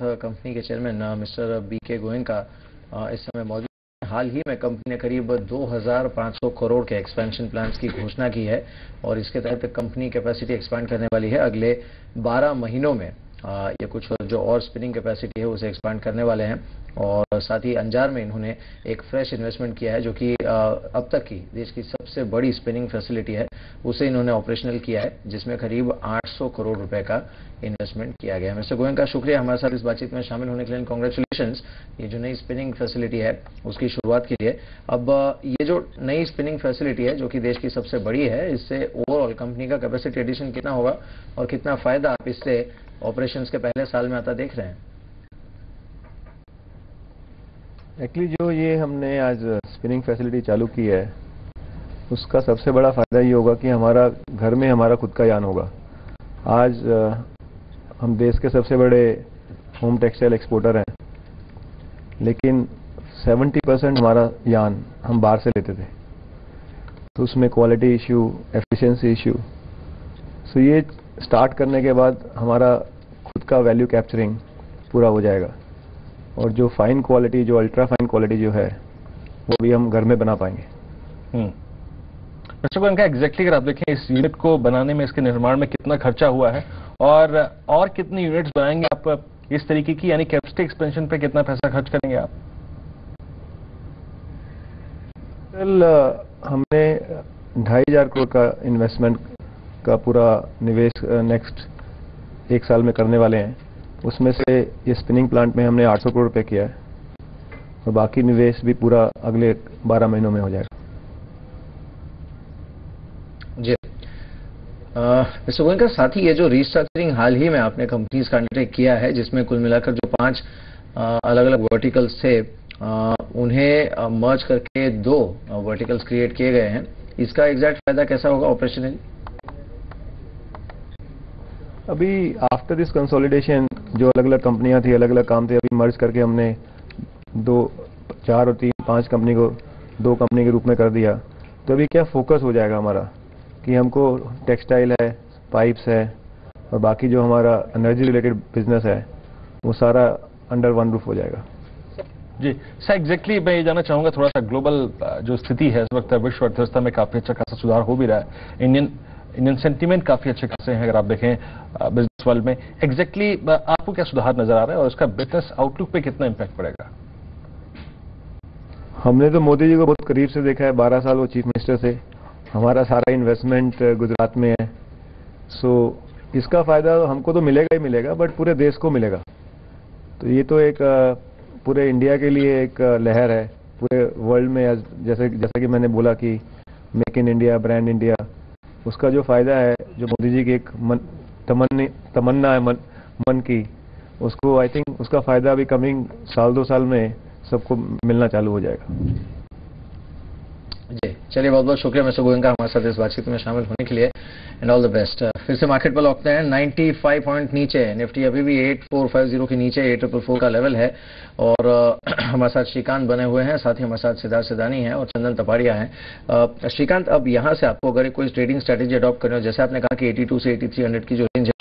Company के chairman mister BK Goenka इस समय मौजूद हैं। हाल ही में कंपनी ने करीब 2500 करोड़ के एक्सपेंशन प्लान्स की घोषणा की है और इसके तहत कंपनी कैपेसिटी एक्सपांड करने वाली है। अगले 12 महीनों में ये कुछ जो और स्पिनिंग कैपेसिटी है उसे एक्सपांड करने वाले हैं और साथ ही अंजार में इन्होंने एक फ्रेश इन्वेस्टमेंट किया है जो कि अब तक की देश की सबसे बड़ी स्पिनिंग फैसिलिटी है, उसे इन्होंने ऑपरेशनल किया है जिसमें करीब 800 करोड़ रुपए का इन्वेस्टमेंट किया गया है। मिस्टर गोयनका, शुक्रिया हमारे साथ इस बातचीत में शामिल होने के लिए। कांग्रेचुलेशंस, ये जो नई स्पिनिंग फैसिलिटी है उसकी शुरुआत के लिए। अब ये जो नई स्पिनिंग फैसिलिटी है जो कि देश की सबसे बड़ी है, इससे ओवरऑल कंपनी का कैपेसिटी एडिशन कितना होगा और कितना फायदा आप इससे ऑपरेशंस के पहले साल में आता देख रहे हैं? एक्चुअली जो ये हमने आज स्पिनिंग फैसिलिटी चालू की है उसका सबसे बड़ा फायदा ये होगा कि हमारा घर में हमारा खुद का यान होगा। आज हम देश के सबसे बड़े होम टेक्सटाइल एक्सपोर्टर हैं, लेकिन 70% हमारा यान हम बाहर से लेते थे, तो उसमें क्वालिटी इश्यू, एफिशिएंसी इश्यू। सो ये स्टार्ट करने के बाद हमारा खुद का वैल्यू कैप्चरिंग पूरा हो जाएगा और जो फाइन क्वालिटी, जो अल्ट्रा फाइन क्वालिटी जो है वो भी हम घर में बना पाएंगे। मिस्टर गोयनका, एग्जैक्टली अगर आप देखें इस यूनिट को बनाने में, इसके निर्माण में कितना खर्चा हुआ है और कितनी यूनिट्स बनाएंगे आप इस तरीके की, यानी कैपेसिटी एक्सपेंशन पे कितना पैसा खर्च करेंगे आप? कल हमने 2500 करोड़ का इन्वेस्टमेंट का पूरा निवेश नेक्स्ट 1 साल में करने वाले हैं। उसमें से ये स्पिनिंग प्लांट में हमने 800 करोड़ रुपए किया है और बाकी निवेश भी पूरा अगले 12 महीनों में हो जाएगा। जी मिस्टर गोयनका, साथ ही ये जो रिस्ट्रक्चरिंग हाल ही में आपने कंपनीज का अंडरटेक किया है जिसमें कुल मिलाकर जो 5 अलग अलग वर्टिकल्स थे उन्हें मर्ज करके 2 वर्टिकल्स क्रिएट किए गए हैं, इसका एग्जैक्ट फायदा कैसा होगा ऑपरेशनली? अभी आफ्टर दिस कंसोलिडेशन जो अलग अलग कंपनियां थी, अलग अलग काम थे, अभी मर्ज करके हमने 2, 4 और 3, 5 कंपनी को 2 कंपनी के रूप में कर दिया। तो अभी क्या फोकस हो जाएगा हमारा कि हमको टेक्सटाइल है, पाइप्स है और बाकी जो हमारा एनर्जी रिलेटेड बिजनेस है वो सारा अंडर वन रूफ हो जाएगा। जी सर, एग्जैक्टली मैं ये जानना चाहूंगा, थोड़ा सा ग्लोबल जो स्थिति है इस वक्त, विश्व अर्थव्यवस्था में काफी अच्छा खासा सुधार हो भी रहा है, इंडियन सेंटीमेंट काफी अच्छे खासे हैं अगर आप देखें बिजनेस वर्ल्ड में। एग्जैक्टली आपको क्या सुधार नजर आ रहा है और उसका बिजनेस आउटलुक पे कितना इंपैक्ट पड़ेगा? हमने तो मोदी जी को बहुत करीब से देखा है, 12 साल वो चीफ मिनिस्टर थे, हमारा सारा इन्वेस्टमेंट गुजरात में है। सो इसका फायदा हमको तो मिलेगा ही मिलेगा, बट पूरे देश को मिलेगा। तो ये तो एक पूरे इंडिया के लिए एक लहर है, पूरे वर्ल्ड में। जैसा कि मैंने बोला कि make in India, brand India, उसका जो फायदा है, जो मोदी जी की एक तमन्ना है मन की, उसको आई थिंक उसका फायदा अभी कमिंग 1-2 साल में सबको मिलना चालू हो जाएगा। जी चलिए, बहुत बहुत शुक्रिया मिस्टर गोयनका हमारे साथ इस बातचीत में शामिल होने के लिए एंड ऑल द बेस्ट। फिर से मार्केट पर लौटते हैं। 95 पॉइंट नीचे, निफ्टी अभी भी 8450 के नीचे 8444 का लेवल है और हमारे साथ श्रीकांत बने हुए हैं, साथ ही हमारे साथ सिद्धार्थ सिदानी हैं और चंदन तपाड़िया हैं। श्रीकांत, अब यहाँ से आपको अगर कोई ट्रेडिंग स्ट्रेटेजी अडॉप्ट करनी हो, जैसे आपने कहा कि 82 से 8300 की जो रेंज